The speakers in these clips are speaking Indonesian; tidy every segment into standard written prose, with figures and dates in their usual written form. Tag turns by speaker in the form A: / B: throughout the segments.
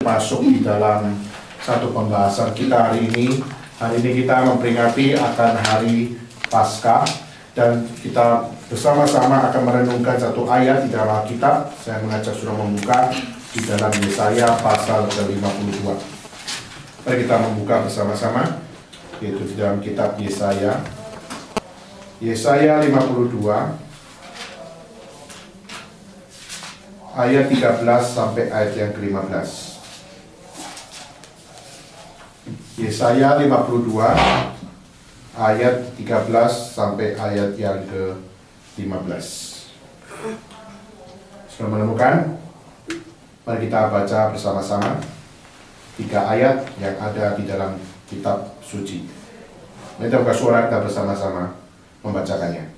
A: masuk di dalam satu pembahasan kita hari ini. Hari ini kita memperingati akan hari Paskah dan kita bersama-sama akan merenungkan satu ayat di dalam Alkitab. Saya mengajak saudara membuka di dalam Yesaya pasal ke-52. Mari kita membuka bersama-sama, yaitu di dalam kitab Yesaya 52 ayat 13 sampai ayat yang ke-15. Yesaya 52 ayat 13 sampai ayat yang ke-15. Sudah menemukan? Mari kita baca bersama-sama 3 ayat yang ada di dalam kitab suci. Mari kita buka suara kita bersama-sama membacakannya.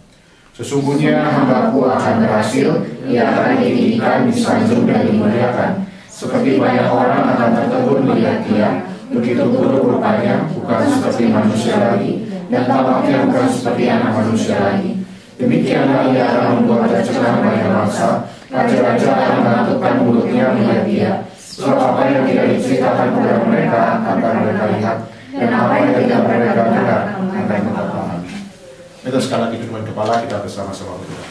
A: Sesungguhnya hamba-Ku akan berhasil, ia akan ditinggikan, disanjung dan dimuliakan. Seperti banyak orang akan tertegun melihat dia, begitu buruk rupanya, bukan seperti manusia lagi, dan tampaknya bukan seperti anak manusia lagi. Demikianlah ia akan membuat tercengang banyak bangsa, raja-raja akan menatupkan mulutnya melihat dia. Sebab apa yang tidak diceritakan kepada mereka akan mereka lihat, dan apa yang tidak mereka dengar akan mereka pahami. Kita sekali lagi dengan kepala kita bersama-sama berdoa.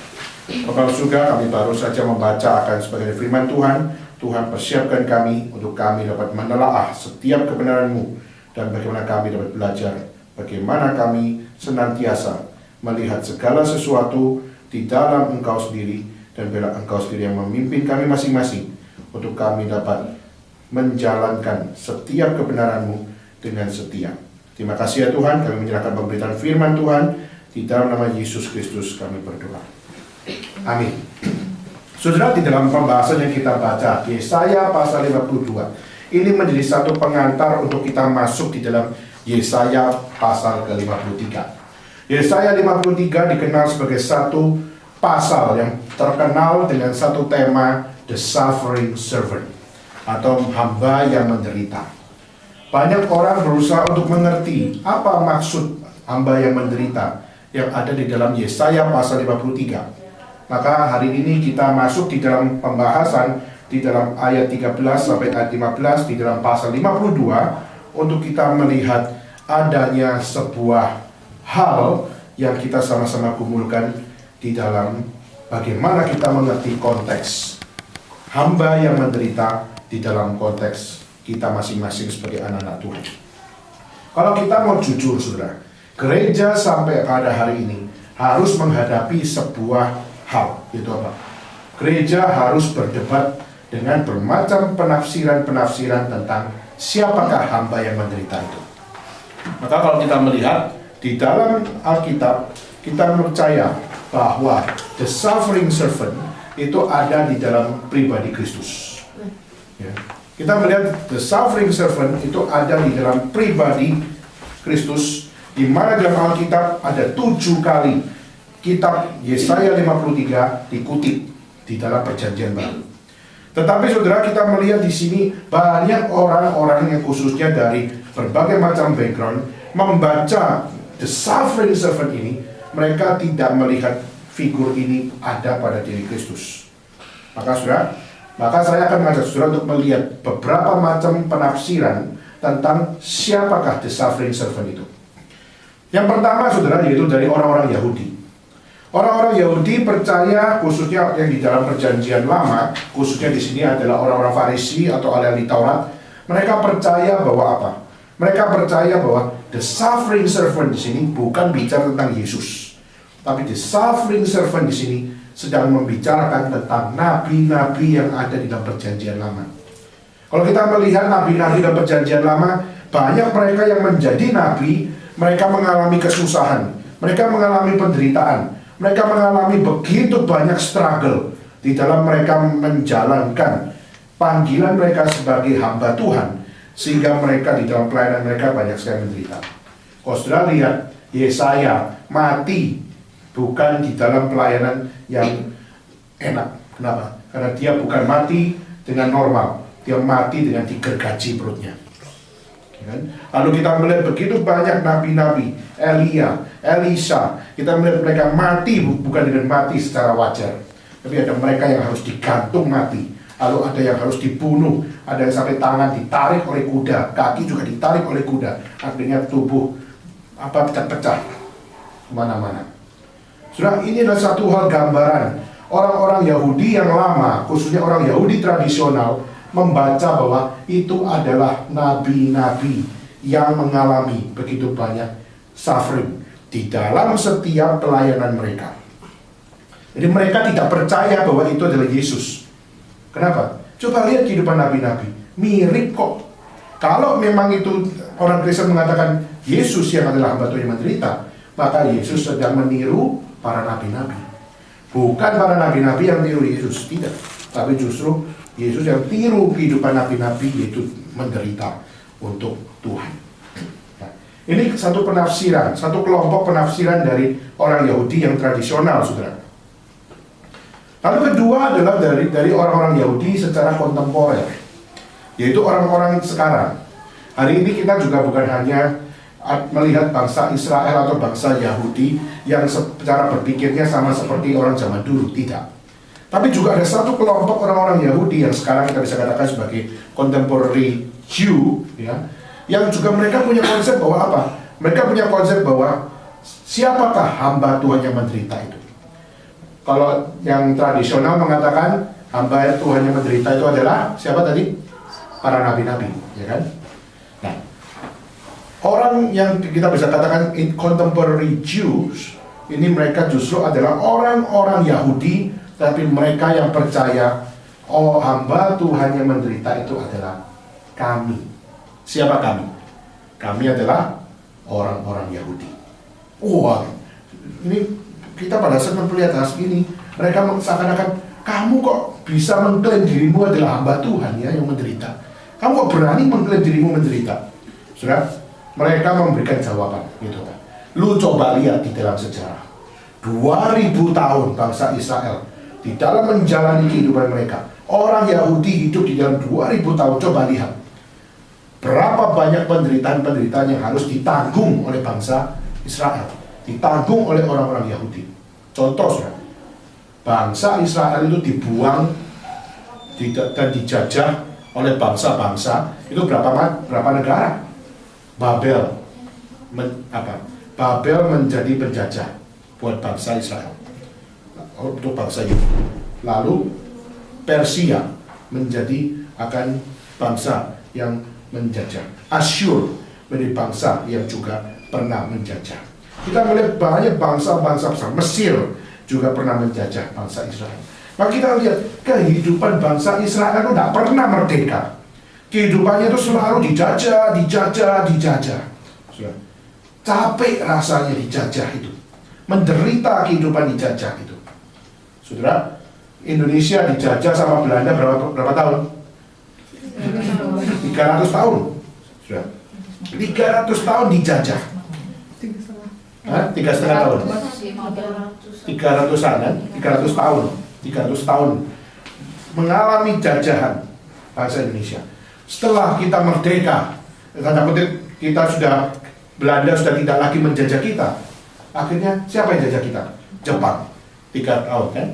A: Bapak surga, kami baru saja membaca akan sebagai firman Tuhan. Tuhan persiapkan kami untuk kami dapat menelaah setiap kebenaran-Mu, dan bagaimana kami dapat belajar, bagaimana kami senantiasa melihat segala sesuatu di dalam Engkau sendiri, dan bila Engkau sendiri yang memimpin kami masing-masing, untuk kami dapat menjalankan setiap kebenaran-Mu dengan setia. Terima kasih ya Tuhan, kami menyerahkan pemberitaan firman Tuhan. Di dalam nama Yesus Kristus kami berdoa. Amin. Saudara, di dalam pembahasan yang kita baca, Yesaya pasal 52, ini menjadi satu pengantar untuk kita masuk di dalam Yesaya pasal ke-53. Yesaya 53 dikenal sebagai satu pasal yang terkenal dengan satu tema, The Suffering Servant, atau hamba yang menderita. Banyak orang berusaha untuk mengerti apa maksud hamba yang menderita yang ada di dalam Yesaya pasal 53. Maka hari ini kita masuk di dalam pembahasan di dalam ayat 13 sampai ayat 15 di dalam pasal 52 untuk kita melihat adanya sebuah hal yang kita sama-sama kumpulkan di dalam bagaimana kita mengerti konteks hamba yang menderita di dalam konteks kita masing-masing sebagai anak-anak Tuhan. Kalau kita mau jujur saudara, gereja sampai pada hari ini harus menghadapi sebuah hal, itu apa? Gereja harus berdebat dengan bermacam penafsiran-penafsiran tentang siapakah hamba yang menderita itu. Maka kalau kita melihat di dalam Alkitab, kita percaya bahwa the suffering servant itu ada di dalam pribadi Kristus. Ya. Kita melihat the suffering servant itu ada di dalam pribadi Kristus, di mana dalam Alkitab ada 7 kali kitab Yesaya 53 dikutip di dalam Perjanjian Baru. Tetapi saudara, kita melihat di sini banyak orang-orang yang khususnya dari berbagai macam background membaca the suffering servant ini, mereka tidak melihat figur ini ada pada diri Kristus. Maka saya akan mengajak saudara untuk melihat beberapa macam penafsiran tentang siapakah the suffering servant itu. Yang pertama saudara, yaitu dari orang-orang Yahudi. Orang-orang Yahudi percaya, khususnya yang di dalam Perjanjian Lama, khususnya di sini adalah orang-orang Farisi atau ahli Taurat. Mereka percaya bahwa apa? Mereka percaya bahwa the suffering servant di sini bukan bicara tentang Yesus, tapi the suffering servant di sini sedang membicarakan tentang nabi-nabi yang ada di dalam Perjanjian Lama. Kalau kita melihat nabi-nabi dalam Perjanjian Lama, banyak mereka yang menjadi nabi. Mereka mengalami kesusahan, mereka mengalami penderitaan, mereka mengalami begitu banyak struggle di dalam mereka menjalankan panggilan mereka sebagai hamba Tuhan, sehingga mereka di dalam pelayanan mereka banyak sekali menderita. Kalau saudara lihat, Yesaya mati bukan di dalam pelayanan yang enak. Kenapa? Karena dia bukan mati dengan normal, dia mati dengan digergaji perutnya. Lalu kita melihat begitu banyak nabi-nabi, Elia, Elisa, kita melihat mereka mati bukan dengan mati secara wajar, tapi ada mereka yang harus digantung mati, lalu ada yang harus dibunuh, ada yang sampai tangan ditarik oleh kuda, kaki juga ditarik oleh kuda, akhirnya tubuh pecah-pecah kemana-mana. Saudara, ini adalah satu hal gambaran orang-orang Yahudi yang lama, khususnya orang Yahudi tradisional, membaca bahwa itu adalah nabi-nabi yang mengalami begitu banyak suffering di dalam setiap pelayanan mereka. Jadi mereka tidak percaya bahwa itu adalah Yesus. Kenapa? Coba lihat kehidupan nabi-nabi, mirip kok. Kalau memang itu orang Kristen mengatakan Yesus yang adalah hamba Tuhan yang menderita, maka Yesus sedang meniru para nabi-nabi. Bukan para nabi-nabi yang tiru Yesus, tidak. Tapi justru Yesus yang tiru kehidupan nabi-nabi, yaitu menderita untuk Tuhan. Nah, ini satu penafsiran, satu kelompok penafsiran dari orang Yahudi yang tradisional, saudara. Lalu kedua adalah dari orang-orang Yahudi secara kontemporer, yaitu orang-orang sekarang. Hari ini kita juga bukan hanya melihat bangsa Israel atau bangsa Yahudi yang secara berpikirnya sama seperti orang zaman dulu, tidak. Tapi juga ada satu kelompok orang-orang Yahudi yang sekarang kita bisa katakan sebagai contemporary Jew, ya, yang juga mereka punya konsep bahwa apa? Mereka punya konsep bahwa siapakah hamba Tuhan yang menderita itu? Kalau yang tradisional mengatakan hamba Tuhan yang menderita itu adalah siapa tadi? Para nabi-nabi, ya kan? Nah, orang yang kita bisa katakan contemporary Jews, ini mereka justru adalah orang-orang Yahudi, tapi mereka yang percaya, oh, hamba Tuhan yang menderita itu adalah kami. Siapa kami? Kami adalah orang-orang Yahudi. Wah, ini kita pada saat melihat hasil ini, mereka seakan-akan, kamu kok bisa mengklaim dirimu adalah hamba Tuhan ya yang menderita. Kamu kok berani mengklaim dirimu menderita? Saudara, mereka memberikan jawaban, gitu kan. Lu coba lihat di dalam sejarah, 2000 tahun bangsa Israel di dalam menjalani kehidupan mereka. Orang Yahudi hidup di dalam 2000 tahun, coba lihat berapa banyak penderitaan-penderitaan yang harus ditanggung oleh bangsa Israel, ditanggung oleh orang-orang Yahudi. Contoh, saudara, bangsa Israel itu dibuang dan dijajah oleh bangsa-bangsa itu berapa negara? Babel menjadi penjajah buat bangsa Israel, untuk bangsa Yahudi. Lalu Persia menjadi akan bangsa yang menjajah. Asyur menjadi bangsa yang juga pernah menjajah. Kita melihat banyak bangsa-bangsa besar. Mesir juga pernah menjajah bangsa Israel. Maka kita lihat kehidupan bangsa Israel itu tidak pernah merdeka. Kehidupannya itu selalu dijajah. Sudah. Capek rasanya dijajah itu, menderita kehidupan dijajah itu. Saudara, Indonesia dijajah sama Belanda berapa tahun? 300 tahun. Sudah. 300 tahun dijajah. 3,5 tahun. 300 tahun mengalami jajahan bangsa Indonesia. Setelah kita merdeka, tanda kutip, Belanda sudah tidak lagi menjajah kita. Akhirnya siapa yang jajah kita? Jepang. 3 tahun kan?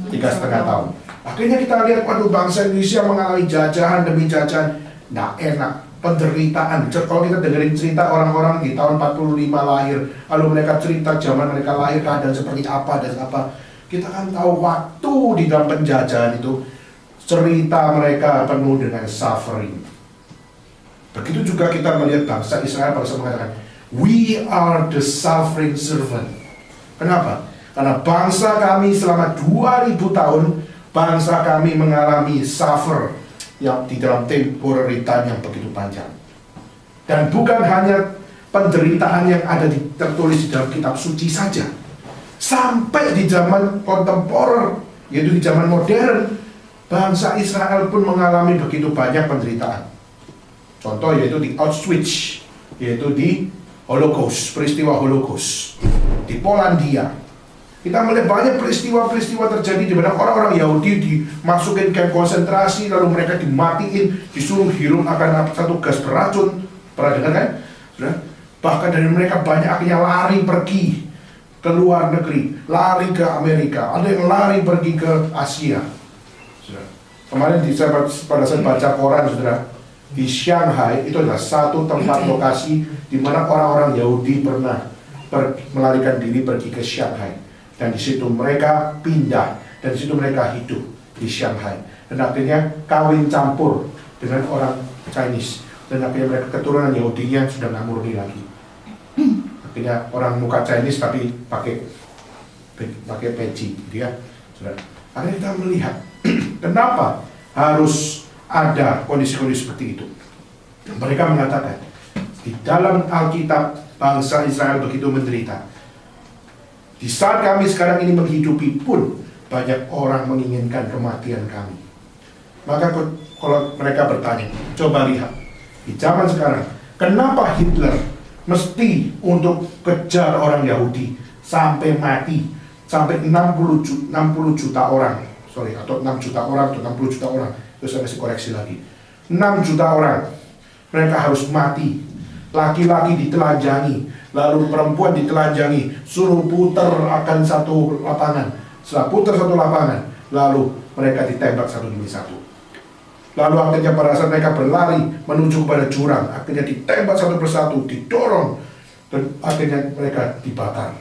A: 3,5 tahun. Akhirnya kita lihat, waduh, bangsa Indonesia mengalami jajahan demi jajahan. Nggak enak, penderitaan. Kalau kita dengerin cerita orang-orang di tahun 45 lahir, lalu mereka cerita zaman mereka lahir keadaan seperti apa dan apa, kita kan tahu waktu di dalam penjajahan itu cerita mereka penuh dengan suffering. Begitu juga kita melihat bangsa Israel pada saat mengatakan, we are the suffering servant. Kenapa? Karena bangsa kami selama 2000 tahun, bangsa kami mengalami suffer yang di dalam temporary time yang begitu panjang. Dan bukan hanya penderitaan yang ada tertulis di dalam kitab suci saja. Sampai di zaman kontemporer, yaitu di zaman modern, bangsa Israel pun mengalami begitu banyak penderitaan. Contoh yaitu di Auschwitz, yaitu di Holocaust, peristiwa Holocaust di Polandia. Kita melihat banyak peristiwa-peristiwa terjadi di mana orang-orang Yahudi dimasukin kamp konsentrasi, lalu mereka dimatiin, disuruh hirup akan satu gas beracun. Pernah dengar kan? Sudah? Bahkan dari mereka banyak akhirnya lari pergi ke luar negeri, lari ke Amerika, ada yang lari pergi ke Asia. Sudah. Kemarin pada saat baca koran, saudara, di Shanghai itu adalah satu tempat lokasi di mana orang-orang Yahudi pernah melarikan diri pergi ke Shanghai, dan di situ mereka pindah, dan di situ mereka hidup di Shanghai, dan akhirnya kawin campur dengan orang Chinese, dan akhirnya mereka keturunan Yahudinya sudah nggak murni lagi. Akhirnya orang muka Chinese tapi pakai peci, gitu ya, saudara. Akhirnya kita melihat kenapa harus ada kondisi-kondisi seperti itu. Dan mereka mengatakan di dalam Alkitab bangsa Israel begitu menderita. Di saat kami sekarang ini menghidupi pun banyak orang menginginkan kematian kami. Maka kalau mereka bertanya, coba lihat di zaman sekarang, kenapa Hitler mesti untuk kejar orang Yahudi sampai mati, sampai 60 juta orang, atau 6 juta orang, atau 60 juta orang, terus saya kasih koreksi lagi, 6 juta orang mereka harus mati, laki-laki ditelanjangi, lalu perempuan ditelanjangi, suruh putar akan satu lapangan, setelah putar satu lapangan, lalu mereka ditembak satu demi satu. Lalu akhirnya pada saat mereka berlari menuju kepada jurang, akhirnya ditembak satu persatu, didorong, dan akhirnya mereka dibakar.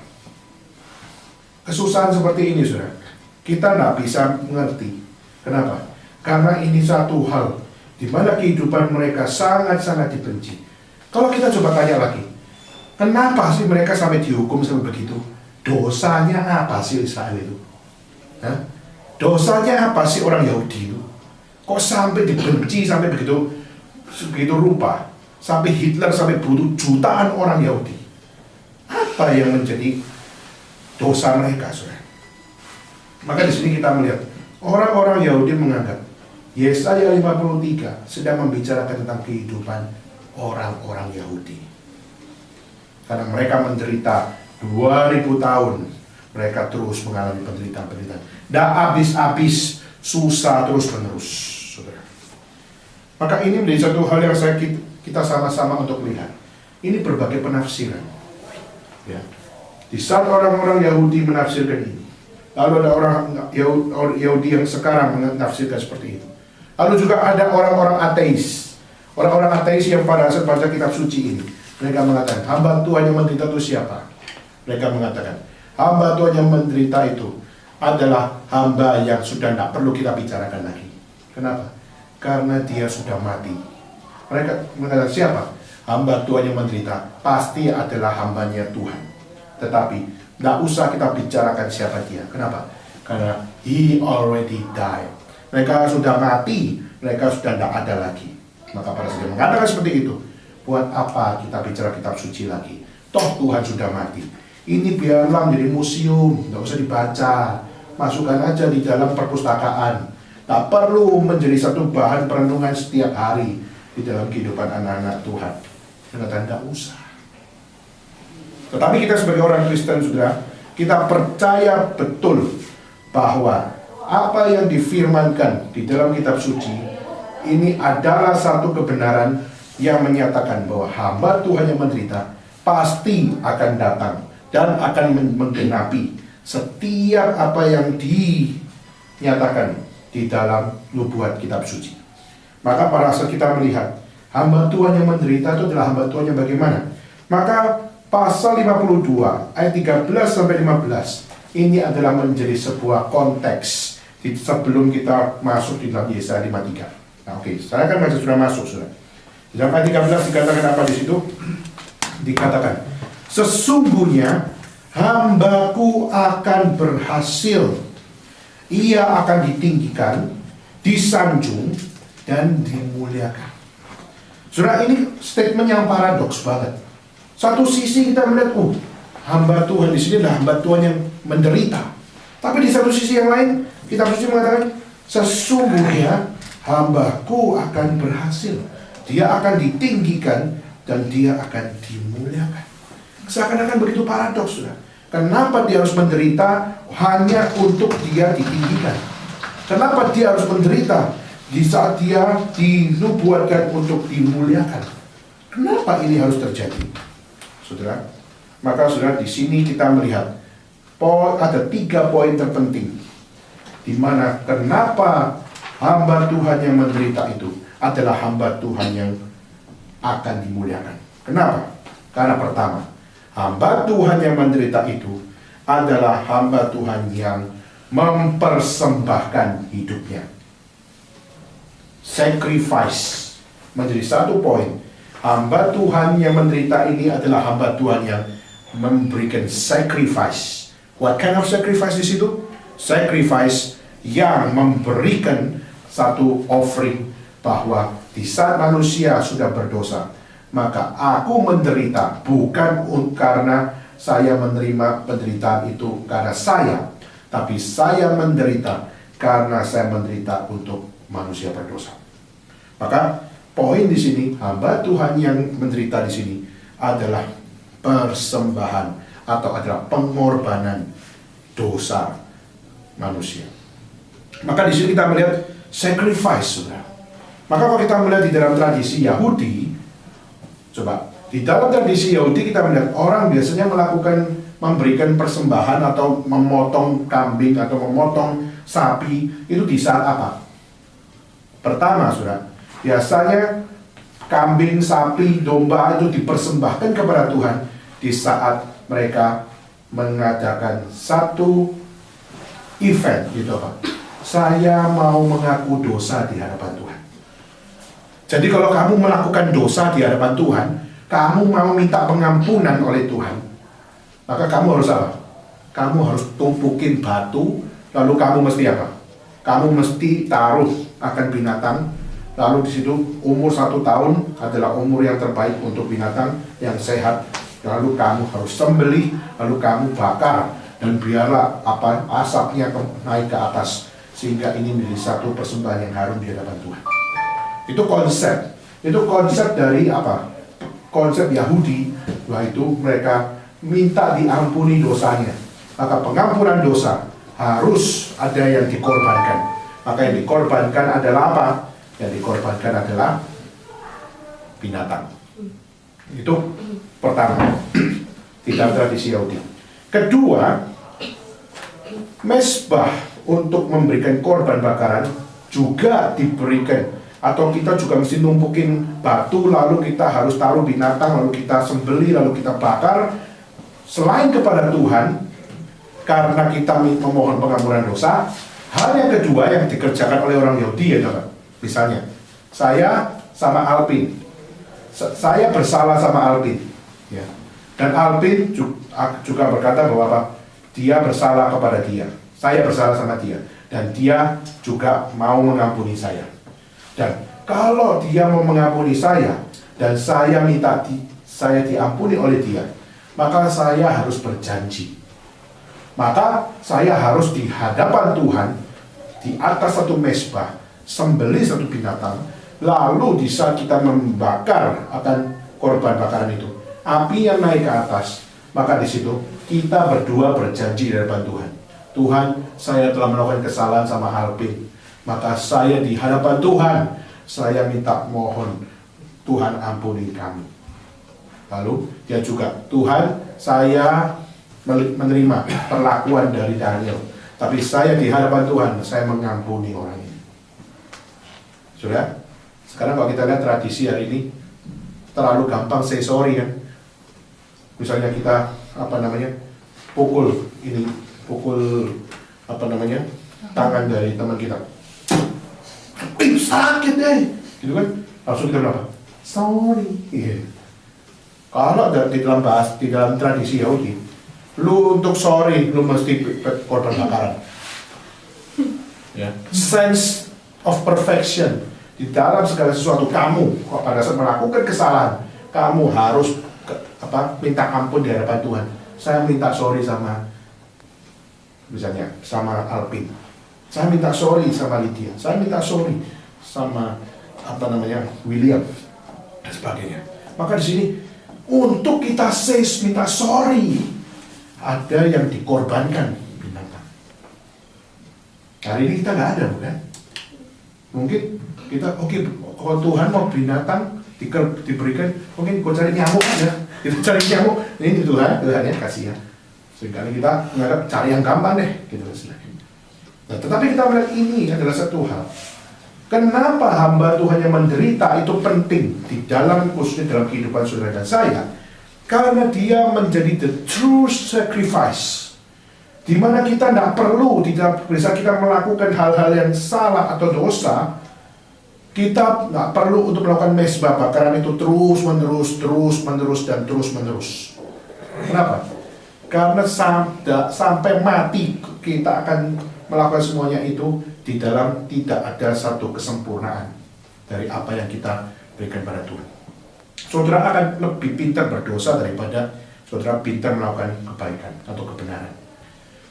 A: Kesusahan seperti ini, saudara, kita tidak bisa mengerti. Kenapa? Karena ini satu hal di mana kehidupan mereka sangat-sangat dibenci. Kalau kita coba tanya lagi, kenapa sih mereka sampai dihukum sampai begitu? Dosanya apa sih Israel itu? Hah? Dosanya apa sih orang Yahudi itu? Kok sampai dibenci sampai begitu rupa, sampai Hitler sampai bunuh jutaan orang Yahudi? Apa yang menjadi dosa mereka, saudara? Maka di sini kita melihat orang-orang Yahudi menganggap Yesaya 53 sedang membicarakan tentang kehidupan orang-orang Yahudi. Karena mereka menderita 2000 tahun, mereka terus mengalami penderitaan-penderitaan. Dan habis-habis, susah terus-menerus, saudara. Maka ini menjadi satu hal yang kita sama-sama untuk melihat. Ini berbagai penafsiran. Ya. Di saat orang-orang Yahudi menafsirkan ini, lalu ada orang Yahudi yang sekarang menafsirkan seperti itu. Lalu juga ada orang-orang ateis. Orang-orang ateis yang pada saat baca kitab suci ini, mereka mengatakan, hamba Tuhan yang menderita itu siapa? Mereka mengatakan, hamba Tuhan yang menderita itu adalah hamba yang sudah tidak perlu kita bicarakan lagi. Kenapa? Karena dia sudah mati. Mereka mengatakan siapa? Hamba Tuhan yang menderita pasti adalah hambanya Tuhan. Tetapi tidak usah kita bicarakan siapa dia. Kenapa? Karena he already died. Mereka sudah mati, mereka sudah tidak ada lagi. Maka pada saat dia mengatakan seperti itu, buat apa kita bicara kitab suci lagi? Toh Tuhan sudah mati. Ini biarlah menjadi museum, tidak usah dibaca. Masukkan aja di dalam perpustakaan. Tak perlu menjadi satu bahan perenungan setiap hari di dalam kehidupan anak-anak Tuhan. Ternyata tidak usah. Tetapi kita sebagai orang Kristen, saudara, kita percaya betul bahwa apa yang difirmankan di dalam kitab suci ini adalah satu kebenaran yang menyatakan bahwa hamba Tuhan yang menderita pasti akan datang dan akan menggenapi setiap apa yang dinyatakan di dalam nubuat kitab suci. Maka pada saat kita melihat hamba Tuhan yang menderita itu adalah hamba Tuhan yang bagaimana? Maka pasal 52 ayat 13 sampai 15 ini adalah menjadi sebuah konteks sebelum kita masuk di dalam Yesaya 53. Nah, oke, saya kan sudah masuk, sudah. Di dalam ayat 13 dikatakan apa di situ? Dikatakan, sesungguhnya hambaku akan berhasil, ia akan ditinggikan, disanjung, dan dimuliakan. Saudara, ini statement yang paradoks banget. Satu sisi kita melihat, hamba Tuhan di sini adalah hamba Tuhan yang menderita. Tapi di satu sisi yang lain, kitab suci mengatakan, sesungguhnya hambaku akan berhasil, dia akan ditinggikan, dan dia akan dimuliakan. Seakan-akan begitu paradoks, sudah. Kenapa dia harus menderita hanya untuk dia ditinggikan? Kenapa dia harus menderita di saat dia dinubuatkan untuk dimuliakan? Kenapa ini harus terjadi, saudara? Maka saudara, di sini kita melihat ada 3 poin terpenting, di mana kenapa hamba Tuhan yang menderita itu adalah hamba Tuhan yang akan dimuliakan. Kenapa? Karena pertama, hamba Tuhan yang menderita itu adalah hamba Tuhan yang mempersembahkan hidupnya. Sacrifice menjadi satu poin. Hamba Tuhan yang menderita ini adalah hamba Tuhan yang memberikan sacrifice. What kind of sacrifice di situ? Sacrifice yang memberikan satu offering bahwa di saat manusia sudah berdosa, maka aku menderita bukan karena saya menerima penderitaan itu karena saya, tapi saya menderita karena saya menderita untuk manusia berdosa. Maka poin di sini, hamba Tuhan yang menderita di sini adalah persembahan atau adalah pengorbanan dosa manusia. Maka di sini kita melihat sacrifice, saudara. Maka kalau kita melihat di dalam tradisi Yahudi, coba di dalam tradisi Yahudi kita melihat orang biasanya memberikan persembahan atau memotong kambing atau memotong sapi itu di saat apa? Pertama, saudara, biasanya kambing, sapi, domba itu dipersembahkan kepada Tuhan di saat mereka mengadakan satu event gitu, Pak. Saya mau mengaku dosa di hadapan Tuhan. Jadi kalau kamu melakukan dosa di hadapan Tuhan, kamu mau minta pengampunan oleh Tuhan, maka kamu harus apa? Kamu harus tumpukin batu, lalu kamu mesti apa? Kamu mesti taruh akan binatang, lalu di situ umur 1 tahun adalah umur yang terbaik untuk binatang yang sehat. Lalu kamu harus sembelih, lalu kamu bakar, dan biarlah asapnya naik ke atas, sehingga ini menjadi satu persembahan yang harum di hadapan Tuhan. Itu konsep dari apa? Konsep Yahudi, yaitu mereka minta diampuni dosanya. Maka pengampunan dosa harus ada yang dikorbankan. Maka yang dikorbankan adalah apa? Yang dikorbankan adalah binatang. Itu pertama, di dalam tradisi Yahudi. Kedua, mezbah untuk memberikan korban bakaran juga diberikan, atau kita juga mesti numpukin batu, lalu kita harus taruh binatang, lalu kita sembelih, lalu kita bakar. Selain kepada Tuhan, karena kita memohon pengampunan dosa. Hal yang kedua yang dikerjakan oleh orang Yahudi adalah, misalnya, saya sama Alpin, saya bersalah sama Alpin, ya. Dan Alpin juga berkata bahwa apa? Dia bersalah kepada dia, saya bersalah sama dia, dan dia juga mau mengampuni saya. Dan kalau dia mau mengampuni saya dan saya minta saya diampuni oleh dia, maka saya harus berjanji. Maka saya harus di hadapan Tuhan, di atas satu mezbah, sembelih satu binatang, lalu di saat kita membakar akan korban bakaran itu, api yang naik ke atas, maka di situ kita berdua berjanji di hadapan Tuhan. Tuhan, saya telah melakukan kesalahan sama Alpin, maka saya di hadapan Tuhan, saya minta mohon Tuhan ampuni kami. Lalu dia juga, Tuhan, saya menerima perlakuan dari Daniel, tapi saya di hadapan Tuhan, saya mengampuni orang ini. Sudah? Sekarang kalau kita lihat tradisi hari ini, terlalu gampang say sorry kan. Misalnya kita pukul tangan dari teman kita, sakit deh, gitu kan, langsung kita berapa? Sorry. Iya. Kalau di dalam tradisi Yahudi, lu untuk sorry, lu mesti korban bakaran. Ya. Sense of perfection di dalam segala sesuatu, kamu pada saat melakukan kesalahan, kamu harus minta ampun di hadapan Tuhan. Saya minta sorry sama, misalnya sama Alpin, saya minta sorry sama Lydia, saya minta sorry sama William dan sebagainya. Maka di sini untuk kita minta sorry, ada yang dikorbankan binatang. Hari ini kita nggak ada, bukan? Mungkin kita kalau Tuhan mau binatang diberikan, mungkin kau cari nyamuk aja. Kita cari nyamuk, ini Tuhan ya kasih ya. Sehingga kita menganggap cari yang gampang deh, gitu. Nah, tetapi kita melihat ini adalah satu hal. Kenapa hamba Tuhan yang menderita itu penting di dalam, khususnya dalam kehidupan saudara dan saya? Karena dia menjadi the true sacrifice, di mana kita tidak perlu, tidak bisa kita melakukan hal-hal yang salah atau dosa. Kita nggak perlu untuk melakukan mesbah bakaran itu terus menerus dan terus menerus. Kenapa? Karena sampai mati kita akan melakukan semuanya itu di dalam tidak ada satu kesempurnaan dari apa yang kita berikan pada Tuhan. Saudara akan lebih pintar berdosa daripada saudara pintar melakukan kebaikan atau kebenaran.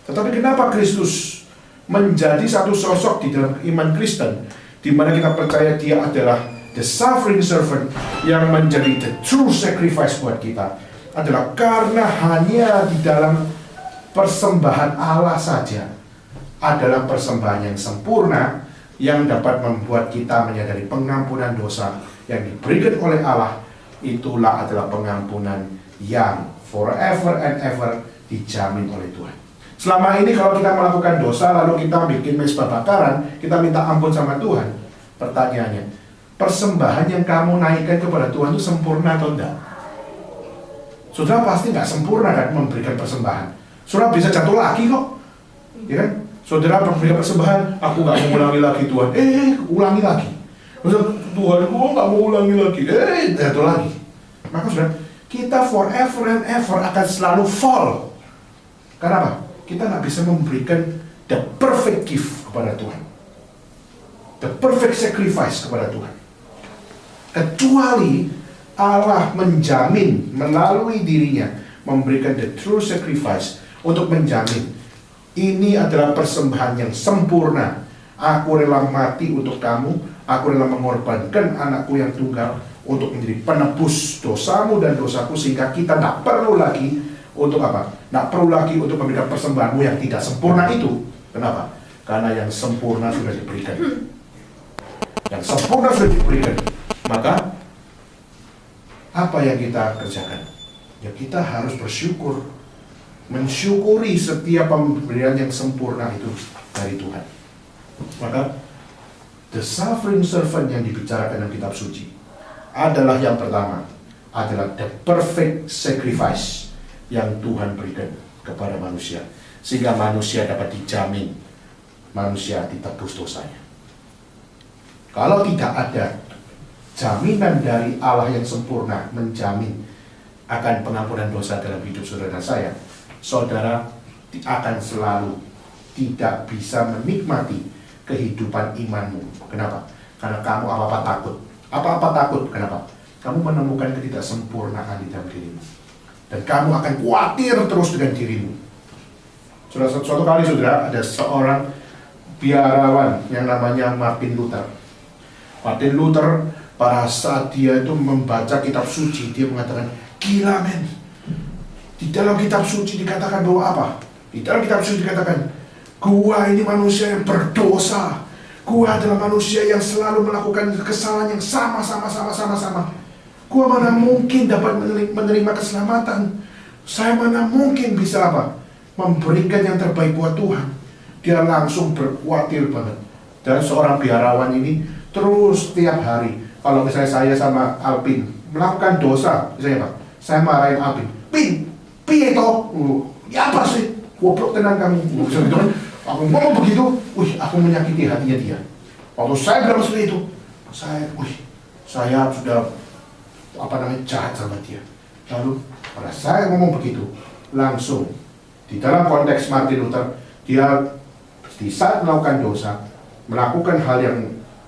A: Tetapi kenapa Kristus menjadi satu sosok di dalam iman Kristen, di mana kita percaya dia adalah the suffering servant yang menjadi the true sacrifice buat kita, adalah karena hanya di dalam persembahan Allah saja adalah persembahan yang sempurna yang dapat membuat kita menyadari pengampunan dosa yang diberikan oleh Allah. Itulah adalah pengampunan yang forever and ever dijamin oleh Tuhan. Selama ini kalau kita melakukan dosa lalu kita bikin mezbah bakaran, kita minta ampun sama Tuhan. Pertanyaannya, persembahan yang kamu naikkan kepada Tuhan itu sempurna atau enggak? Saudara pasti nggak sempurna kan memberikan persembahan. Saudara bisa jatuh lagi kok, ya kan? Saudara memberikan persembahan, aku nggak mau ulangi lagi Tuhan. Ulangi lagi. Tuhan, aku nggak mau ulangi lagi. Jatuh lagi. Maka saudara, kita forever and ever akan selalu fall. Kenapa? Kita nggak bisa memberikan the perfect gift kepada Tuhan, the perfect sacrifice kepada Tuhan, kecuali Allah menjamin melalui dirinya memberikan the true sacrifice untuk menjamin ini adalah persembahan yang sempurna. Aku rela mati untuk kamu, aku rela mengorbankan anakku yang tunggal untuk menjadi penebus dosamu dan dosaku, sehingga kita tidak perlu lagi untuk apa? Tidak perlu lagi untuk memberikan persembahanmu yang tidak sempurna itu. Kenapa? Karena yang sempurna sudah diberikan. Yang sempurna sudah diberikan. Maka apa yang kita kerjakan? Ya kita harus bersyukur, mensyukuri setiap pemberian yang sempurna itu dari Tuhan. Maka the suffering servant yang dibicarakan dalam kitab suci adalah yang pertama, adalah the perfect sacrifice yang Tuhan berikan kepada manusia, sehingga manusia dapat dijamin manusia ditebus dosanya. Kalau tidak ada jaminan dari Allah yang sempurna menjamin akan pengampunan dosa dalam hidup saudara dan saya, saudara akan selalu tidak bisa menikmati kehidupan imanmu. Kenapa? Karena kamu apa-apa takut. Apa-apa takut. Kenapa? Kamu menemukan ketidaksempurnaan di dalam dirimu. Dan kamu akan khawatir terus dengan dirimu. Suatu kali saudara, ada seorang biarawan yang namanya Martin Luther. Martin Luther pada saat dia itu membaca kitab suci, dia mengatakan, gila men, di dalam kitab suci dikatakan bahwa apa? Di dalam kitab suci dikatakan, gua ini manusia yang berdosa, gua adalah manusia yang selalu melakukan kesalahan yang sama. Gua mana mungkin dapat menerima keselamatan. Saya mana mungkin bisa apa? Memberikan yang terbaik buat Tuhan. Dia langsung berkhawatir banget. Dan seorang biarawan ini terus tiap hari, kalau misalnya saya sama Alpin melakukan dosa, misalnya apa? Saya marahin Alpin, piye toh? Ya apa sih? Goblok tenan kamu. Aku ngomong begitu, aku menyakiti hatinya dia. Waktu saya bilang seperti itu, saya sudah jahat sama dia. Lalu pada saya ngomong begitu, langsung di dalam konteks Martin Luther, dia di saat melakukan dosa, melakukan hal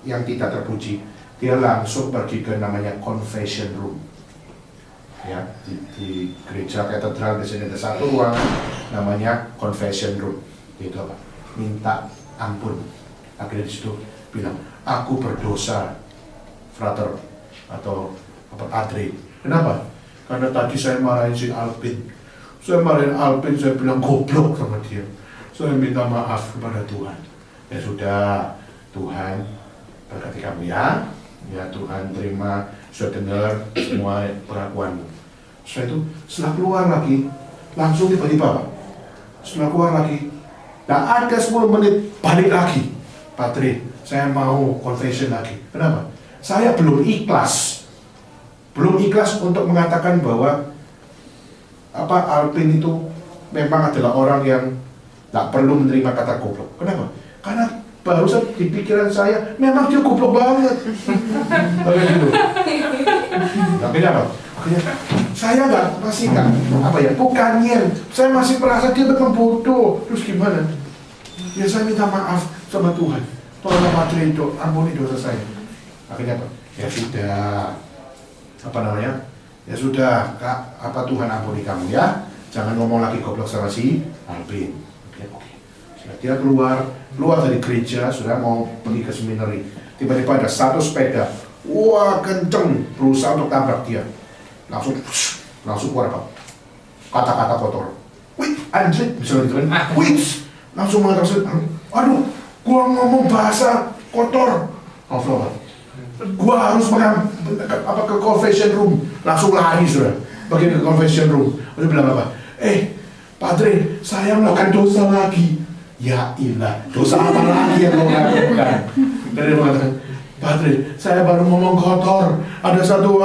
A: yang tidak terpuji, dia langsung pergi ke namanya confession room. Ya, di gereja katedral di sini ada satu ruang namanya confession room. Itu apa? Minta ampun. Akhirnya di situ bilang, aku berdosa, frater atau Adri. Kenapa? Karena tadi saya marahin si Alpin. Saya bilang goblok sama dia. Saya minta maaf kepada Tuhan. Ya sudah, Tuhan berkati kamu ya. Ya Tuhan terima, sudah dengar semua pengakuanmu. Setelah keluar lagi, langsung tiba-tiba Pak. Setelah keluar lagi, tak ada 10 menit balik lagi. Patri, saya mau confession lagi. Kenapa? Saya belum ikhlas untuk mengatakan bahwa Alvin itu memang adalah orang yang tak perlu menerima kata goblok. Kenapa? Karena barusan di pikiran saya memang dia goblok banget. Begitu. Akhirnya apa? Akhirnya saya bukannya saya masih merasa dia memang bodoh. Terus gimana? Ya saya minta maaf sama Tuhan. Tolong Padre itu ampuni dosa saya. Akhirnya apa? Ya sudah. Ya sudah, Kak, Tuhan ampuni kamu ya. Jangan ngomong lagi goblok sama si Alvin. Oke. Sudah dia keluar dari gereja, sudah mau pergi ke seminari. Tiba-tiba ada satu sepeda, wah kenceng, berusaha untuk tabrak dia. Langsung keluar apa? Kata-kata kotor. Wih, anjir, misalnya gitu kan? Wih, langsung mengatakan, aduh, gua ngomong bahasa kotor. Langsung apa? Gua harus ke confession room. Langsung lari sudah. Pergi ke confession room. Udah bilang apa? Padre, saya melakukan dosa lagi. Ya ilah, dosa apa lagi yang kau lakukan? Dari mengatakan, Padre, saya baru ngomong kotor. Ada satu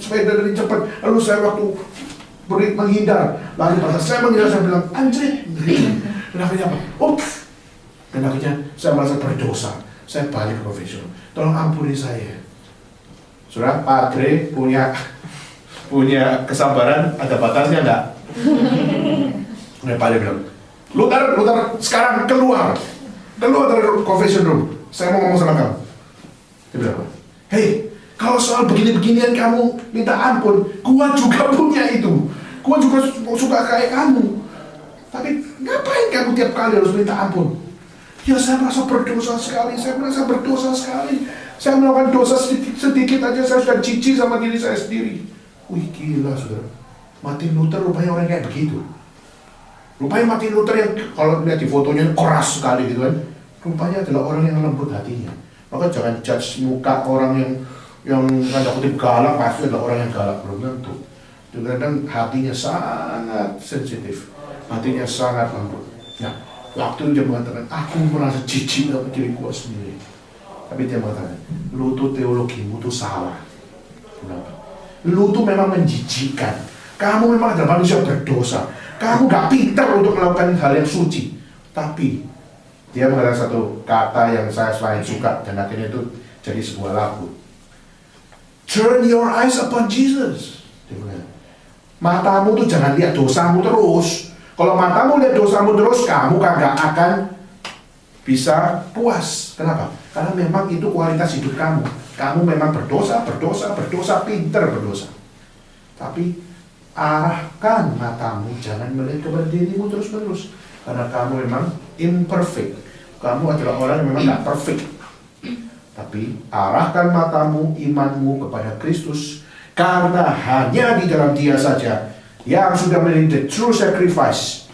A: sepeda dari cepat. Lalu saya waktu menghindar. Lalu pada saya menghindar, saya bilang, anjir. Dan akhirnya apa? Dan akhirnya saya merasa berdosa. Saya balik ke confession. Tolong ampuni saya. Saudara, Padre punya kesabaran, ada batasnya enggak? Padre bilang, Luther sekarang keluar dari confession room. Saya mau ngomong sama kamu. Dia bilang, hey, kalau soal begini-beginian kamu minta ampun, gua juga punya itu. Gua juga suka kayak kamu. Tapi ngapain kamu tiap kali harus minta ampun? Ya saya merasa berdosa sekali. Saya melakukan dosa sedikit aja, saya sudah jijik sama diri saya sendiri. Wih gila saudara. Martin Luther rupanya orang kayak begitu. Rupanya Martin Luther yang kalau lihat di fotonya keras sekali gitu kan. Rupanya adalah orang yang lembut hatinya. Maka jangan judge muka orang yang tanda kutip galak, pasti adalah orang yang galak, belum tentu. Kadang hatinya sangat sensitif, hatinya sangat lembut. Nah, waktu dia mengatakan, aku merasa jijik sama diriku sendiri. Tapi dia mengatakan, lu tuh teologimu tuh salah. Kenapa? Lu tuh memang menjijikkan. Kamu memang adalah manusia berdosa. Kamu gak pintar untuk melakukan hal yang suci. Tapi dia mengatakan satu kata yang saya selain suka, dan akhirnya itu jadi sebuah lagu. Turn your eyes upon Jesus. Dia mengatakan, matamu tuh jangan lihat dosamu terus. Kalau matamu lihat dosamu terus, kamu kagak akan bisa puas. Kenapa? Karena memang itu kualitas hidup kamu. Kamu memang berdosa, pinter berdosa. Tapi arahkan matamu, jangan melihat kepada dirimu terus-menerus. Karena kamu memang imperfect. Kamu adalah orang yang memang gak perfect. Tapi arahkan matamu, imanmu kepada Kristus. Karena hanya di dalam Dia saja yang sudah menjadi the true sacrifice,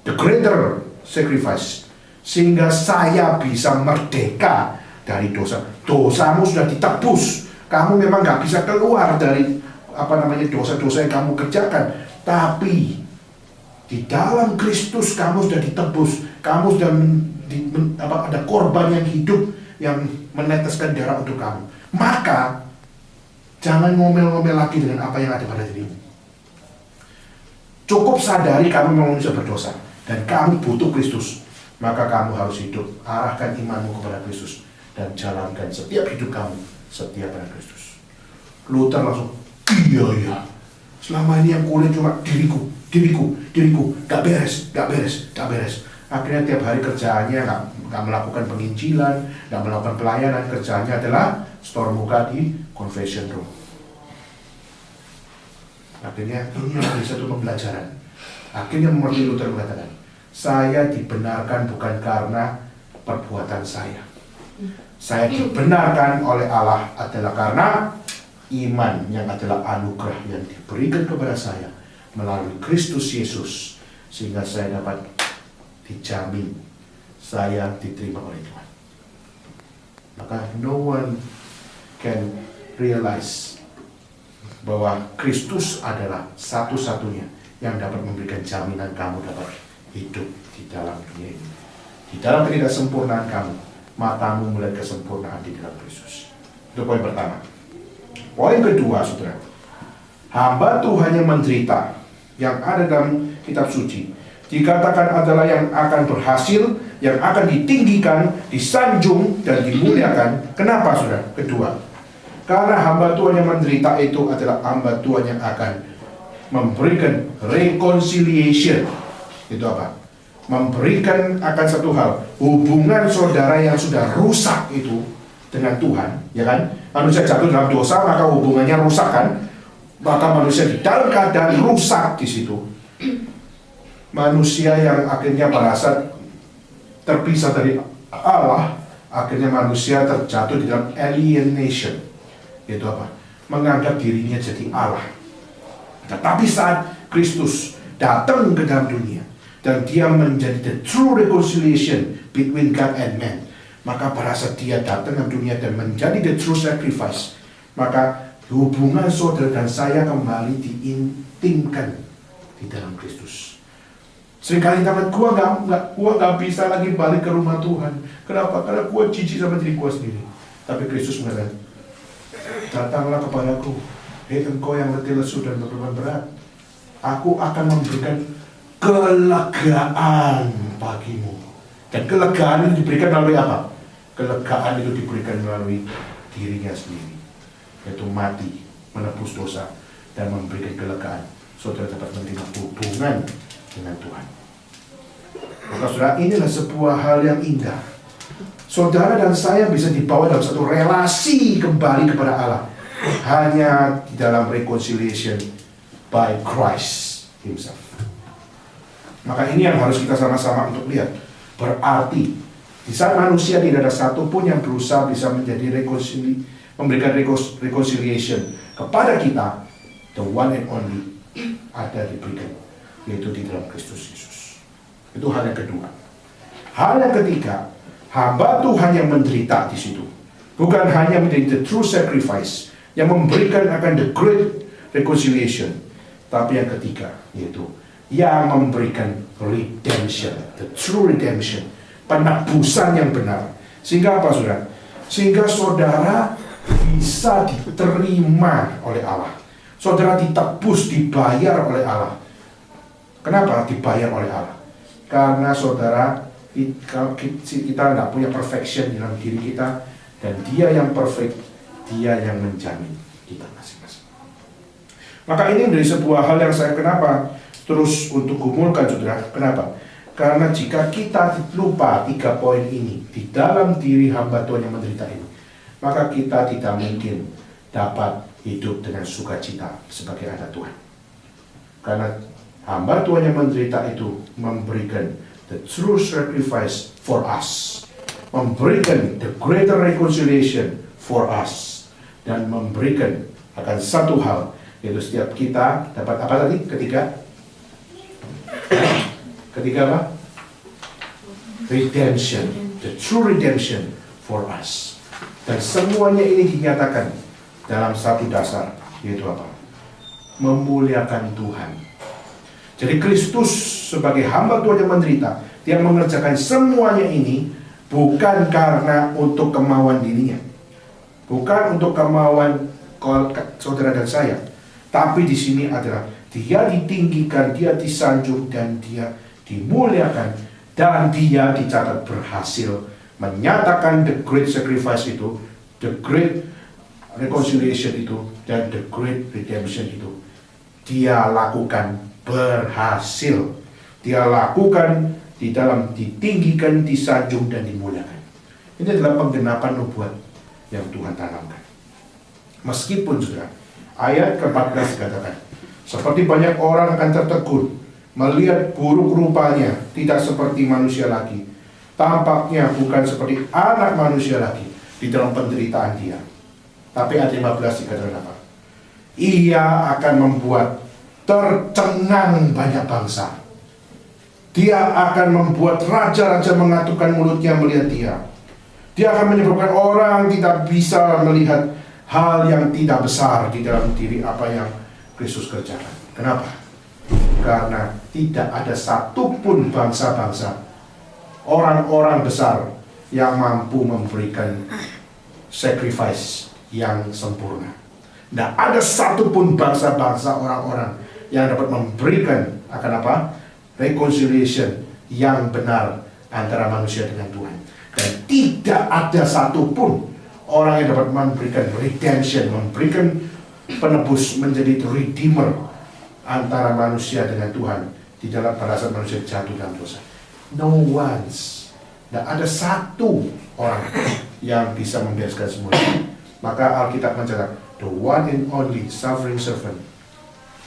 A: the greater sacrifice, sehingga saya bisa merdeka dari dosa. Dosamu sudah ditebus. Kamu memang gak bisa keluar dari dosa-dosa yang kamu kerjakan. Tapi di dalam Kristus kamu sudah ditebus. Kamu sudah ada korban yang hidup yang meneteskan darah untuk kamu. Maka jangan ngomel-ngomel lagi dengan apa yang ada pada dirimu. Cukup sadari kamu memang manusia berdosa dan kamu butuh Kristus. Maka kamu harus hidup, arahkan imanmu kepada Kristus dan jalankan setiap hidup kamu setia pada Kristus. Luther langsung, iya. Selama ini yang kuliah cuma diriku, gak beres. Akhirnya tiap hari kerjaannya gak melakukan penginjilan, gak melakukan pelayanan. Kerjaannya adalah store muka di confession room. Akhirnya ini adalah satu pembelajaran. Akhirnya Martin Luther mengatakan, saya dibenarkan bukan karena perbuatan saya. Saya dibenarkan oleh Allah adalah karena iman yang adalah anugerah yang diberikan kepada saya melalui Kristus Yesus, sehingga saya dapat dijamin saya diterima oleh Tuhan. Maka no one can realize bahwa Kristus adalah satu-satunya yang dapat memberikan jaminan kamu dapat hidup di dalam dunia ini. Di dalam ketidaksempurnaan kamu matamu melihat kesempurnaan di dalam Kristus. Itu poin pertama. Poin kedua, saudara, hamba Tuhan yang menderita yang ada dalam kitab suci dikatakan adalah yang akan berhasil, yang akan ditinggikan, disanjung, dan dimuliakan. Kenapa, saudara? Kedua, karena hamba Tuhan yang menderita itu adalah hamba Tuhan yang akan memberikan reconciliation. Itu apa? Memberikan akan satu hal, hubungan saudara yang sudah rusak itu dengan Tuhan, ya kan? Manusia jatuh dalam dosa, maka hubungannya rusak kan? Maka manusia di dalam keadaan rusak di situ. Manusia yang akhirnya merasa terpisah dari Allah, akhirnya manusia terjatuh di dalam alienation. Itu apa? Menganggap dirinya jadi Allah. Tetapi saat Kristus datang ke dalam dunia dan dia menjadi the true reconciliation between God and man, maka pada saat dia datang ke dunia dan menjadi the true sacrifice, maka hubungan saudara dan saya kembali diintimkan di dalam Kristus. Seringkali teman gua nggak bisa lagi balik ke rumah Tuhan. Kenapa? Karena gua jijik sama diri gua sendiri. Tapi Kristus mengatakan, datanglah kepadaku, hei engkau yang letih lesu dan beban berat, aku akan memberikan kelegaan bagimu. Dan kelegaan itu diberikan melalui apa? Kelegaan itu diberikan melalui dirinya sendiri, yaitu mati, menebus dosa, dan memberikan kelegaan. Saudara dapat menerima hubungan dengan Tuhan. Maka saudara, inilah sebuah hal yang indah. Saudara dan saya bisa dibawa dalam satu relasi kembali kepada Allah hanya di dalam reconciliation by Christ Himself. Maka ini yang harus kita sama-sama untuk lihat. Berarti di saat manusia tidak ada satupun yang berusaha bisa menjadi memberikan reconciliation kepada kita, the one and only ada diberikan, yaitu di dalam Kristus Yesus. Itu hal yang kedua. Hal yang ketiga, hamba Tuhan yang menderita di situ bukan hanya menjadi the true sacrifice yang memberikan akan the great reconciliation, tapi yang ketiga yaitu yang memberikan redemption, the true redemption, penebusan yang benar. Sehingga apa, saudara? Sehingga saudara bisa diterima oleh Allah. Saudara ditebus, dibayar oleh Allah. Kenapa dibayar oleh Allah? Karena saudara, kita tidak punya perfection dalam diri kita, dan Dia yang perfect, Dia yang menjamin kita masing-masing. Maka ini menjadi sebuah hal yang saya kenapa terus untuk gumulkan, saudara. Kenapa? Karena jika kita lupa 3 poin ini di dalam diri hamba Tuhan yang menderita ini, maka kita tidak mungkin dapat hidup dengan sukacita sebagai anak Tuhan. Karena hamba Tuhan yang menderita itu memberikan the true sacrifice for us, memberikan the greater reconciliation for us, dan memberikan akan satu hal, yaitu setiap kita dapat apa tadi? Ketiga apa? Redemption, the true redemption for us. Dan semuanya ini dinyatakan dalam satu dasar, yaitu apa? Memuliakan Tuhan. Jadi Kristus sebagai hamba Tuhan yang menderita, Dia mengerjakan semuanya ini bukan karena untuk kemauan dirinya, bukan untuk kemauan saudara dan saya, tapi di sini adalah Dia ditinggikan, Dia disanjung, dan Dia dimuliakan, dan Dia dicatat berhasil menyatakan the great sacrifice itu, the great reconciliation itu, dan the great redemption itu. Dia lakukan berhasil. Dia lakukan di dalam ditinggikan, disanjung, dan dimuliakan. Ini adalah penggenapan nubuat yang Tuhan tanamkan. Meskipun saudara, ayat ke-14 katakan, seperti banyak orang akan tertegun melihat buruk rupanya, tidak seperti manusia lagi, tampaknya bukan seperti anak manusia lagi di dalam penderitaan dia. Tapi ayat 15 dikatakan apa? Ia akan membuat tercengang banyak bangsa. Dia akan membuat raja-raja mengatupkan mulutnya melihat Dia. Dia akan menyebabkan orang tidak bisa melihat hal yang tidak besar di dalam diri apa yang Kristus kerjakan. Kenapa? Karena tidak ada satupun bangsa-bangsa, orang-orang besar yang mampu memberikan sacrifice yang sempurna. Tidak ada satupun bangsa-bangsa orang-orang yang dapat memberikan akan apa? Reconciliation yang benar antara manusia dengan Tuhan. Dan tidak ada satupun orang yang dapat memberikan redemption, memberikan penebus, menjadi redeemer antara manusia dengan Tuhan di dalam pada saat manusia jatuh dalam dosa. No one's. Tidak ada satu orang yang bisa membereskan semua ini. Maka Alkitab mencatat, the one and only suffering servant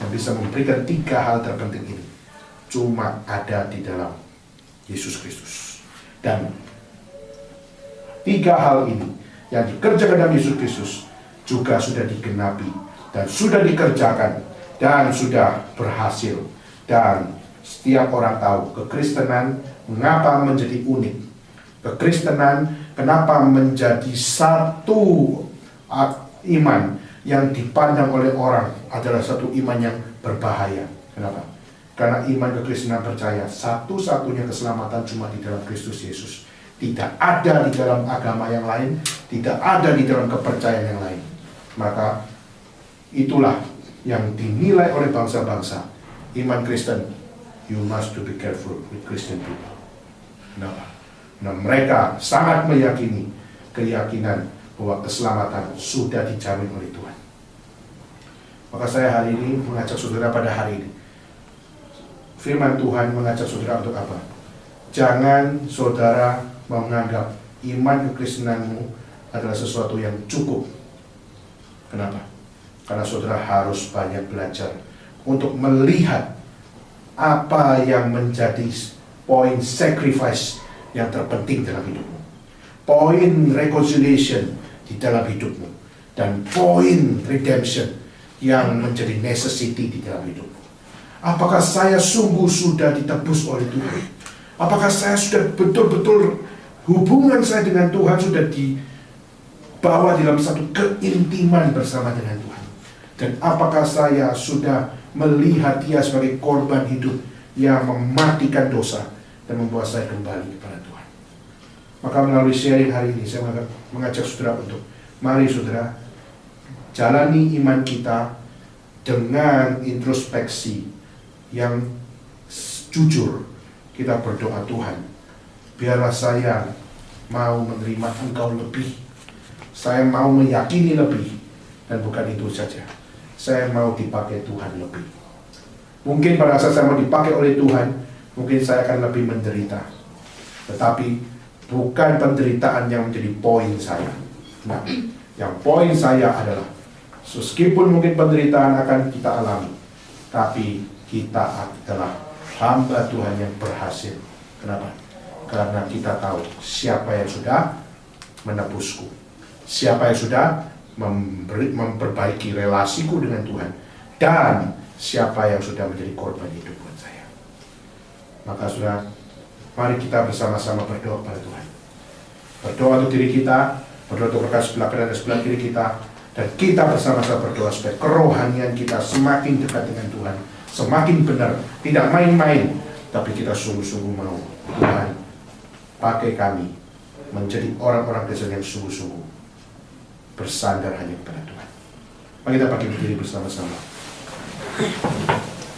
A: yang bisa memberikan 3 hal terpenting ini cuma ada di dalam Yesus Kristus. Dan 3 hal ini yang dikerjakan dalam Yesus Kristus juga sudah digenapi dan sudah dikerjakan dan sudah berhasil. Dan setiap orang tahu kekristenan mengapa menjadi unik. Kekristenan kenapa menjadi satu iman yang dipandang oleh orang adalah satu iman yang berbahaya. Kenapa? Karena iman kekristenan percaya satu-satunya keselamatan cuma di dalam Kristus Yesus. Tidak ada di dalam agama yang lain, tidak ada di dalam kepercayaan yang lain. Maka itulah yang dinilai oleh bangsa-bangsa. Iman Kristen, you must to be careful with Christian people. Kenapa? Nah, mereka sangat meyakini keyakinan bahwa keselamatan sudah dijamin oleh Tuhan. Maka saya hari ini mengajak saudara pada hari ini. Firman Tuhan mengajak saudara untuk apa? Jangan saudara menganggap iman kekristenanmu adalah sesuatu yang cukup. Kenapa? Karena saudara harus banyak belajar untuk melihat apa yang menjadi poin sacrifice yang terpenting dalam hidupmu. Poin reconciliation di dalam hidupmu. Dan poin redemption yang menjadi necessity di dalam hidupmu. Apakah saya sungguh sudah ditebus oleh Tuhan? Apakah saya sudah betul-betul hubungan saya dengan Tuhan sudah dibawa dalam satu keintiman bersama dengan Tuhan? Dan apakah saya sudah melihat Dia sebagai korban hidup yang mematikan dosa dan membawa saya kembali kepada Tuhan? Maka melalui sharing hari ini saya mengajak saudara untuk mari saudara jalani iman kita dengan introspeksi yang jujur. Kita berdoa, Tuhan, biarlah saya mau menerima Engkau lebih. Saya mau meyakini lebih. Dan bukan itu saja, saya mau dipakai Tuhan lebih. Mungkin pada saat saya mau dipakai oleh Tuhan, mungkin saya akan lebih menderita. Tetapi bukan penderitaan yang menjadi poin saya. Nah, yang poin saya adalah meskipun mungkin penderitaan akan kita alami, tapi kita adalah hamba Tuhan yang berhasil. Kenapa? Karena kita tahu siapa yang sudah menebusku, siapa yang sudah memperbaiki relasiku dengan Tuhan, dan siapa yang sudah menjadi korban hidup buat saya. Maka sudah, mari kita bersama-sama berdoa pada Tuhan. Berdoa untuk diri kita, berdoa untuk rekan sebelah kanan dan sebelah kiri kita, dan kita bersama-sama berdoa supaya kerohanian kita semakin dekat dengan Tuhan, semakin benar, tidak main-main, tapi kita sungguh-sungguh mau Tuhan pakai kami menjadi orang-orang Kristen yang sungguh-sungguh bersandar hanya kepada Tuhan. Mari kita pakai berdiri bersama-sama.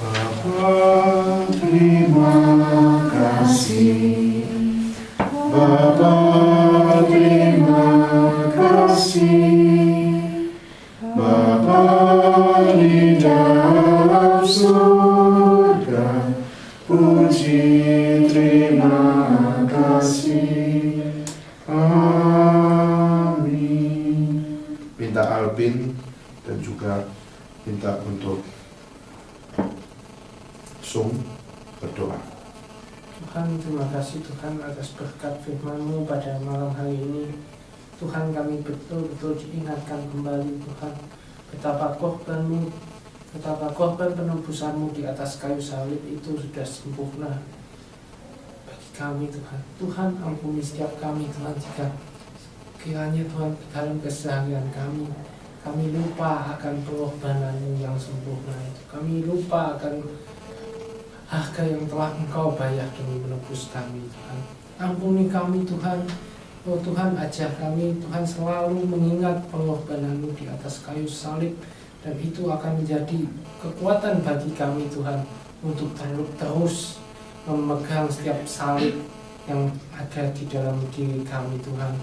A: Bapa, terima kasih. Bapa, terima kasih. Bapa di dalam surga, puji terima kasih. Amin. Minta Alvin dan juga minta untuk Sung berdoa.
B: Tuhan, terima kasih Tuhan atas berkat firman-Mu pada malam hari ini. Tuhan, kami betul-betul diingatkan kembali Tuhan betapa korban-Mu, betapa korban penebusan-Mu di atas kayu salib itu sudah sempurna bagi kami Tuhan. Tuhan, ampuni setiap kami Tuhan jika kiranya Tuhan dalam keseharian kami lupa akan pengorbanan-Mu yang sempurna itu. Kami lupa akan harga yang telah Engkau bayar demi menebus kami Tuhan. Ampuni kami Tuhan Oh Tuhan, ajar kami, Tuhan selalu mengingat pengorbanan-Mu di atas kayu salib, dan itu akan menjadi kekuatan bagi kami Tuhan untuk terus memegang setiap salib yang ada di dalam diri kami Tuhan.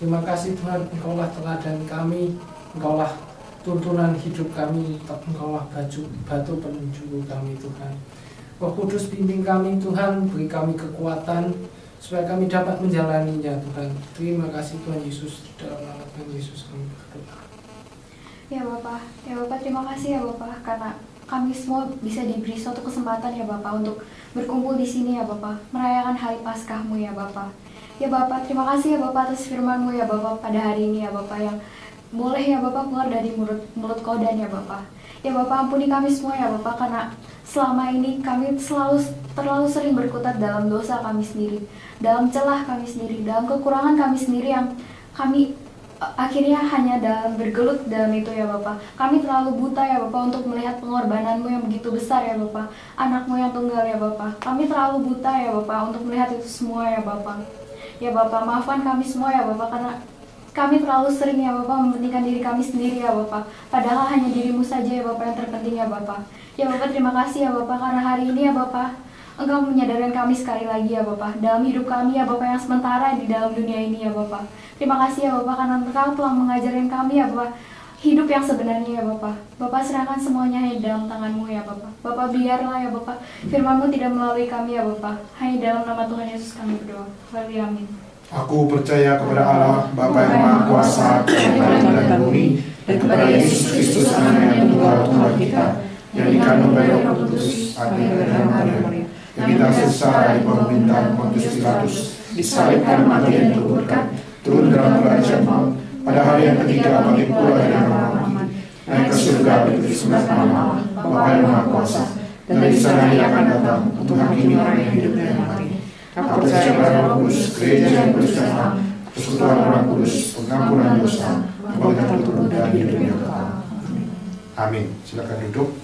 B: Terima kasih Tuhan, Engkaulah teladan kami, Engkaulah tuntunan hidup kami, Engkaulah batu penunjuk kami Tuhan. Roh Kudus bimbing kami Tuhan, beri kami kekuatan supaya kami dapat menjalaninya Tuhan. Terima kasih Tuhan Yesus, dalam nama Tuhan Yesus kami berdoa.
C: Ya Bapak, terima kasih ya Bapak, karena kami semua bisa diberi suatu kesempatan ya Bapak untuk berkumpul di sini ya Bapak, merayakan hari Paskah-Mu ya Bapak. Ya Bapak, terima kasih ya Bapak atas firman-Mu ya Bapak pada hari ini ya Bapak, yang boleh ya Bapak keluar dari mulut Kodan ya Bapak. Ya Bapak, ampuni kami semua ya Bapak, karena selama ini kami terlalu sering berkutat dalam dosa kami sendiri, dalam celah kami sendiri, dalam kekurangan kami sendiri yang kami akhirnya hanya dalam bergelut dalam itu ya Bapak. Kami terlalu buta ya Bapak untuk melihat pengorbanan-Mu yang begitu besar ya Bapak, anak-Mu yang tunggal ya Bapak. Kami terlalu buta ya Bapak untuk melihat itu semua ya Bapak. Ya Bapak, maafkan kami semua ya Bapak, karena kami terlalu sering ya Bapak mementingkan diri kami sendiri ya Bapak, padahal hanya diri-Mu saja ya Bapak yang terpenting ya Bapak. Ya Bapak, terima kasih ya Bapak, karena hari ini ya Bapak Engkau menyadarkan kami sekali lagi ya Bapak, dalam hidup kami ya Bapak yang sementara di dalam dunia ini ya Bapak. Terima kasih ya Bapak, karena Engkau telah mengajarkan kami ya Bapak hidup yang sebenarnya ya Bapak. Bapak serahkan semuanya hanya dalam tangan-Mu ya Bapak. Bapak biarlah ya Bapak firman-Mu tidak melalui kami ya Bapak. Hanya dalam nama Tuhan Yesus kami berdoa. Haleluya, amin.
A: Aku percaya kepada Allah, Bapa yang Maha Kuasa, Tuhan dan bumi, dan kepada Yesus Kristus, Anak yang tunggal Tuhan kita, yang dikandung dari Roh Kudus, ada dalam Maria, yang kita sengsara di bawah pemerintahan Pontius Pilatus, disalibkan, mati dan dikuburkan, turun dalam kerajaan maut, pada hari yang ketiga bangkit pula dari orang mati, naik ke surga berdiri sebelah kanan Allah, Bapa yang Maha Kuasa, dan dari sana Ia akan datang untuk menghakimi orang yang hidup dan yang mati. Aku percaya kepada Roh Kudus, gereja yang bersama, persekutuan orang kudus, pengampunan dosa, kebangkitan tubuh dan hidup yang kekal. Amin. Silakan duduk.